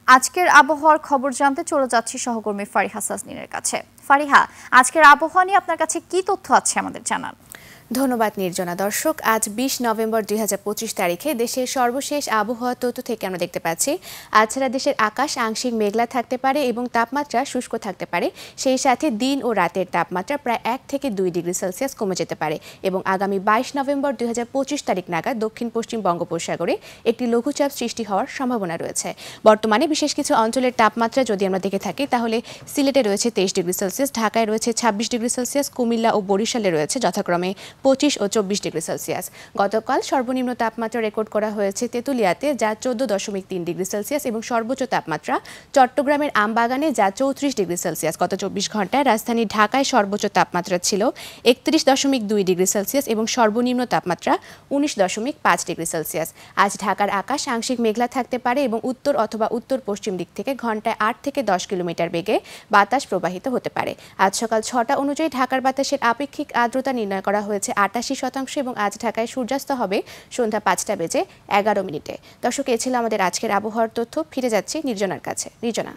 আজকের আবহাওয়ার খবর জানতে চলে যাচ্ছি সহকর্মী ফারিহা সাজনীনের কাছে। ফারিহা, আজকের আবহাওয়া নিয়ে আপনার কাছে কি তথ্য আছে আমাদের জানান। ধন্যবাদ নির্জনা। দর্শক, আজ ২০ নভেম্বর ২০২৫ তারিখে দেশের সর্বশেষ আবহাওয়া তথ্য থেকে আমরা দেখতে পাচ্ছি আজ সারা দেশের আকাশ আংশিক মেঘলা থাকতে পারে এবং তাপমাত্রা শুষ্ক থাকতে পারে। সেই সাথে দিন ও রাতের তাপমাত্রা প্রায় ১ থেকে ২ ডিগ্রি সেলসিয়াস কমে যেতে পারে এবং আগামী ২২ নভেম্বর ২০২৫ তারিখ নাগাদ দক্ষিণ পশ্চিম বঙ্গোপসাগরে একটি লঘুচাপ সৃষ্টি হওয়ার সম্ভাবনা রয়েছে। বর্তমানে বিশেষ কিছু অঞ্চলের তাপমাত্রা যদি আমরা দেখে থাকি তাহলে সিলেটে রয়েছে ২৩ ডিগ্রি সেলসিয়াস, ঢাকায় রয়েছে ২৬ ডিগ্রি সেলসিয়াস, কুমিল্লা ও বরিশালে রয়েছে যথাক্রমে ২৫ ও ২৪ ডিগ্রি সেলসিয়াস। গতকাল সর্বনিম্ন তাপমাত্রা রেকর্ড করা হয়েছে তেঁতুলিয়াতে, যা ১৪.৩ ডিগ্রি সেলসিয়াস এবং সর্বোচ্চ তাপমাত্রা চট্টগ্রামের আমবাগানে, যা ৩৪ ডিগ্রি সেলসিয়াস। গত ২৪ ঘন্টায় রাজধানী ঢাকায় সর্বোচ্চ তাপমাত্রা ছিল ৩১.২ ডিগ্রি সেলসিয়াস এবং সর্বনিম্ন তাপমাত্রা ১৯.৫ ডিগ্রি সেলসিয়াস। আজ ঢাকার আকাশ আংশিক মেঘলা থাকতে পারে এবং উত্তর অথবা উত্তর পশ্চিম দিক থেকে ঘন্টায় ৮ থেকে ১০ কিলোমিটার বেগে বাতাস প্রবাহিত হতে পারে। আজ সকাল ৬টা অনুযায়ী ঢাকার বাতাসের আপেক্ষিক আর্দ্রতা নির্ণয় করা হয়েছে ৮৮% এবং আজ ঢাকায় সূর্যাস্ত হবে সন্ধ্যা ৫টা বেজে ১১ মিনিটে। দর্শক, এ ছিল আমাদের আজকের আবহাওয়ার তথ্য। ফিরে যাচ্ছি নির্জনার কাছে। নির্জনা।